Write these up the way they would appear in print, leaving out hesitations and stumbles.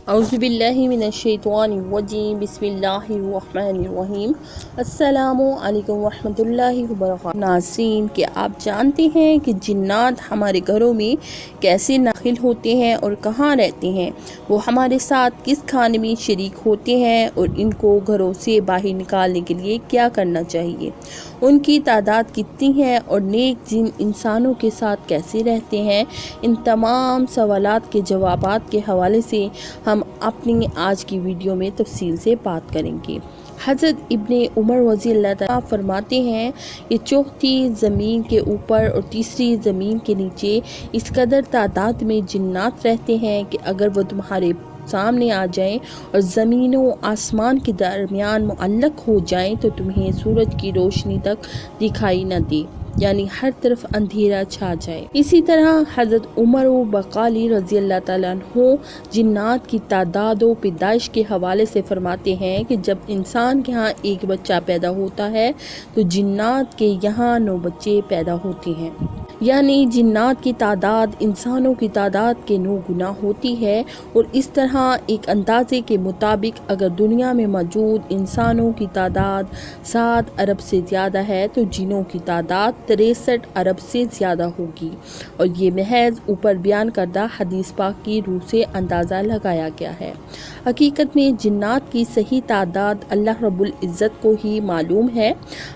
اعوذ باللہ من الشیطان الرجیم بسم اللہ الرحمن الرحیم السلام علیکم ورحمۃ اللہ وبرکاتہ۔ ناظرین، کہ آپ جانتے ہیں کہ جنات ہمارے گھروں میں کیسے داخل ہوتے ہیں اور کہاں رہتے ہیں؟ وہ ہمارے ساتھ کس کھانے میں شریک ہوتے ہیں اور ان کو گھروں سے باہر نکالنے کے لیے کیا کرنا چاہیے؟ ان کی تعداد کتنی ہے اور نیک جن انسانوں کے ساتھ کیسے رہتے ہیں؟ ان تمام سوالات کے جوابات کے حوالے سے ہم اپنی آج کی ویڈیو میں تفصیل سے بات کریں گے۔ حضرت ابن عمر رضی اللہ تعالیٰ فرماتے ہیں کہ چوتھی زمین کے اوپر اور تیسری زمین کے نیچے اس قدر تعداد میں جنات رہتے ہیں کہ اگر وہ تمہارے سامنے آ جائیں اور زمین و آسمان کے درمیان معلق ہو جائیں تو تمہیں سورج کی روشنی تک دکھائی نہ دے، یعنی ہر طرف اندھیرا چھا جائے۔ اسی طرح حضرت عمر بقالی رضی اللہ تعالیٰ عنہ جنات کی تعداد و پیدائش کے حوالے سے فرماتے ہیں کہ جب انسان کے ہاں ایک بچہ پیدا ہوتا ہے تو جنات کے یہاں 9 بچے پیدا ہوتے ہیں، یعنی جنات کی تعداد انسانوں کی تعداد کے 9 گنا ہوتی ہے۔ اور اس طرح ایک اندازے کے مطابق اگر دنیا میں موجود انسانوں کی تعداد 7 ارب سے زیادہ ہے تو جنوں کی تعداد 63 ارب سے زیادہ ہوگی، اور یہ محض اوپر بیان کردہ حدیث پاک کی روح سے اندازہ لگایا گیا ہے۔ حقیقت میں جنات کی صحیح تعداد اللہ رب العزت کو ہی معلوم ہے۔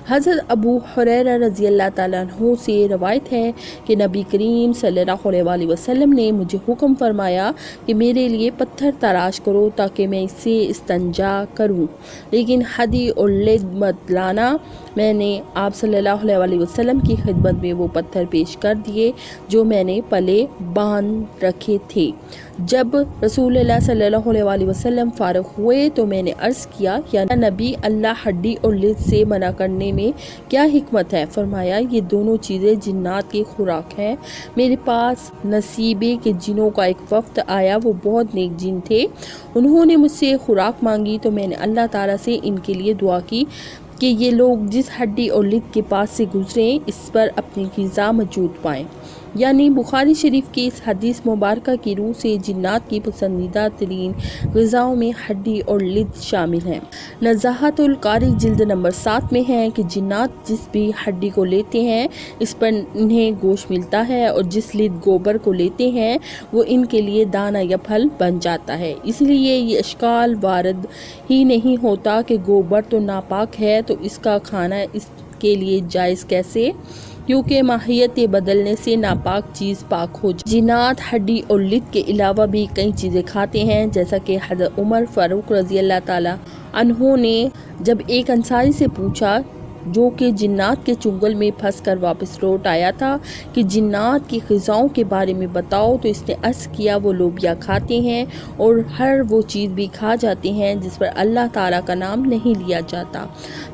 حضرت ابو ہریرہ رضی اللہ تعالیٰ عنہ سے روایت ہے کہ نبی کریم صلی اللہ علیہ وسلم نے مجھے حکم فرمایا کہ میرے لیے پتھر تراش کرو تاکہ میں اس سے استنجا کروں، لیکن ہدی اور لد مت لانا۔ میں نے آپ صلی اللہ علیہ وسلم کی خدمت میں وہ پتھر پیش کر دیے جو میں نے پلے باندھ رکھے تھے۔ جب رسول اللہ صلی اللہ علیہ وسلم فارغ ہوئے تو میں نے عرض کیا، یا نبی اللہ، ہڈی اور لد سے منع کرنے میں کیا حکمت ہے؟ فرمایا، یہ دونوں چیزیں جنات کی خوراک ہیں۔ میرے پاس نصیبے کے جنوں کا ایک وفد آیا، وہ بہت نیک جن تھے۔ انہوں نے مجھ سے خوراک مانگی تو میں نے اللہ تعالیٰ سے ان کے لیے دعا کی کہ یہ لوگ جس ہڈی اور لد کے پاس سے گزریں اس پر اپنی غذا موجود پائیں۔ یعنی بخاری شریف کی اس حدیث مبارکہ کی روح سے جنات کی پسندیدہ ترین غذاؤں میں ہڈی اور لد شامل ہیں۔ نزاہت القاری جلد نمبر 7 میں ہے کہ جنات جس بھی ہڈی کو لیتے ہیں اس پر انہیں گوشت ملتا ہے، اور جس لد گوبر کو لیتے ہیں وہ ان کے لیے دانہ یا پھل بن جاتا ہے۔ اس لیے یہ اشکال وارد ہی نہیں ہوتا کہ گوبر تو ناپاک ہے تو اس کا کھانا اس کے لیے جائز کیسے، کیونکہ ماہیت بدلنے سے ناپاک چیز پاک ہو جائے۔ جنات ہڈی اور لد کے علاوہ بھی کئی چیزیں کھاتے ہیں، جیسا کہ حضرت عمر فاروق رضی اللہ تعالیٰ عنہ نے جب ایک انصاری سے پوچھا جو کہ جنات کے چنگل میں پھنس کر واپس لوٹ آیا تھا کہ جنات کی غذاؤں کے بارے میں بتاؤ، تو اس نے عرض کیا، وہ لوبیا کھاتے ہیں اور ہر وہ چیز بھی کھا جاتے ہیں جس پر اللہ تعالیٰ کا نام نہیں لیا جاتا۔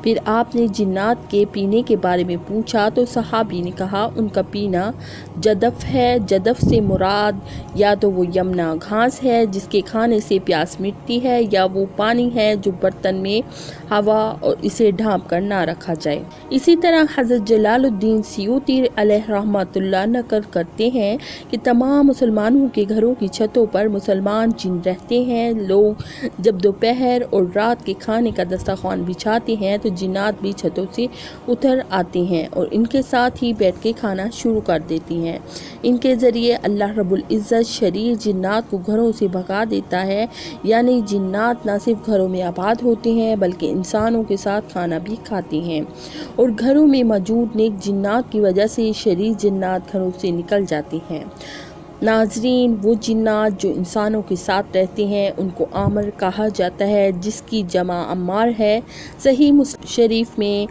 پھر آپ نے جنات کے پینے کے بارے میں پوچھا تو صحابی نے کہا، ان کا پینا جدف ہے۔ جدف سے مراد یا تو وہ یمنا گھاس ہے جس کے کھانے سے پیاس مٹتی ہے، یا وہ پانی ہے جو برتن میں ہوا اور اسے ڈھانپ کر نہ رکھا جائے۔ اسی طرح حضرت جلال الدین سیوطی علیہ رحمۃ اللہ نقل کرتے ہیں کہ تمام مسلمانوں کے گھروں کی چھتوں پر مسلمان جن رہتے ہیں۔ لوگ جب دوپہر اور رات کے کھانے کا دسترخوان بچھاتے ہیں تو جنات بھی چھتوں سے اتر آتے ہیں اور ان کے ساتھ ہی بیٹھ کے کھانا شروع کر دیتی ہیں۔ ان کے ذریعے اللہ رب العزت شریر جنات کو گھروں سے بھگا دیتا ہے، یعنی جنات نہ صرف گھروں میں آباد ہوتے ہیں بلکہ انسانوں کے ساتھ کھانا بھی کھاتے ہیں، اور گھروں میں موجود نیک جنات کی وجہ سے شریر جنات گھروں سے نکل جاتے ہیں۔ ناظرین، وہ جنات جو انسانوں کے ساتھ رہتے ہیں ان کو عامر کہا جاتا ہے، جس کی جمع عمار ہے۔ صحیح مسلم شریف میں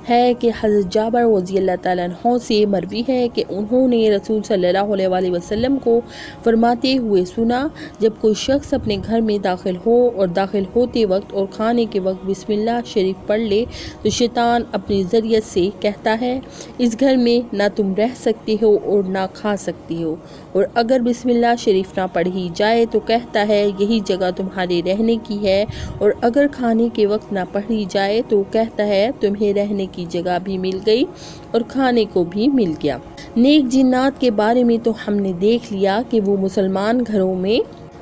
ہے کہ حضرت جابر رضی اللہ تعالیٰ عنہ سے مروی ہے کہ انہوں نے رسول صلی اللہ علیہ وسلم کو فرماتے ہوئے سنا، جب کوئی شخص اپنے گھر میں داخل ہو اور داخل ہوتے وقت اور کھانے کے وقت بسم اللہ شریف پڑھ لے تو شیطان اپنی ذریعہ سے کہتا ہے، اس گھر میں نہ تم رہ سکتے ہو اور نہ کھا سکتے ہو، اور اگر بسم اللہ شریف نہ پڑھی جائے تو کہتا ہے یہی جگہ تمہارے رہنے کی ہے، اور اگر کھانے کے وقت نہ پڑھی جائے تو کہتا ہے تمہیں رہنے کی جگہ بھی مل گئی اور کھانے کو بھی مل گیا۔ نیک جنات کے بارے میں تو ہم نے دیکھ لیا کہ وہ مسلمان گھروں میں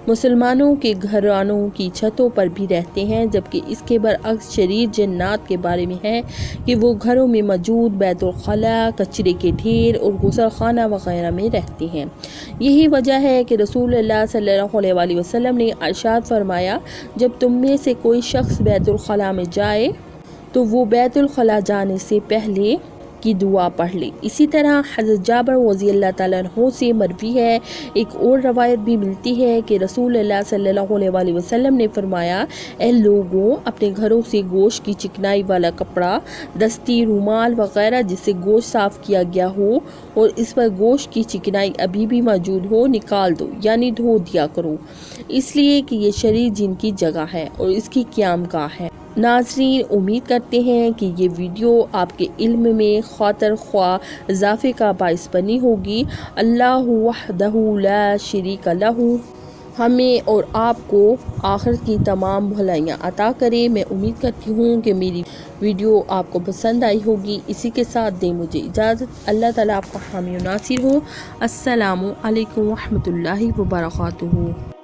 مسلمانوں کے گھرانوں کی چھتوں پر بھی رہتے ہیں، جبکہ اس کے برعکس شریر جنات کے بارے میں ہے کہ وہ گھروں میں موجود بیت الخلاء، کچرے کے ڈھیر اور غسل خانہ وغیرہ میں رہتے ہیں۔ یہی وجہ ہے کہ رسول اللہ صلی اللہ علیہ وسلم نے ارشاد فرمایا، جب تم میں سے کوئی شخص بیت الخلاء میں جائے تو وہ بیت الخلاء جانے سے پہلے کی دعا پڑھ لے۔ اسی طرح حضرت جابر رضی اللہ تعالیٰ عنہ سے مروی ہے، ایک اور روایت بھی ملتی ہے کہ رسول اللہ صلی اللہ علیہ وسلم نے فرمایا، اے لوگوں، اپنے گھروں سے گوشت کی چکنائی والا کپڑا، دستی، رومال وغیرہ جس سے گوشت صاف کیا گیا ہو اور اس پر گوشت کی چکنائی ابھی بھی موجود ہو، نکال دو، یعنی دھو دیا کرو، اس لیے کہ یہ شریر جن کی جگہ ہے اور اس کی قیام گاہ ہے۔ ناظرین، امید کرتے ہیں کہ یہ ویڈیو آپ کے علم میں خاطر خواہ اضافے کا باعث بنی ہوگی۔ اللہ وحدہ لا شریک لہ ہمیں اور آپ کو آخرت کی تمام بھلائیاں عطا کرے۔ میں امید کرتی ہوں کہ میری ویڈیو آپ کو پسند آئی ہوگی۔ اسی کے ساتھ دیں مجھے اجازت۔ اللہ تعالیٰ آپ کا حامی و ناصر ہو۔ السلام علیکم ورحمۃ اللہ وبرکاتہ۔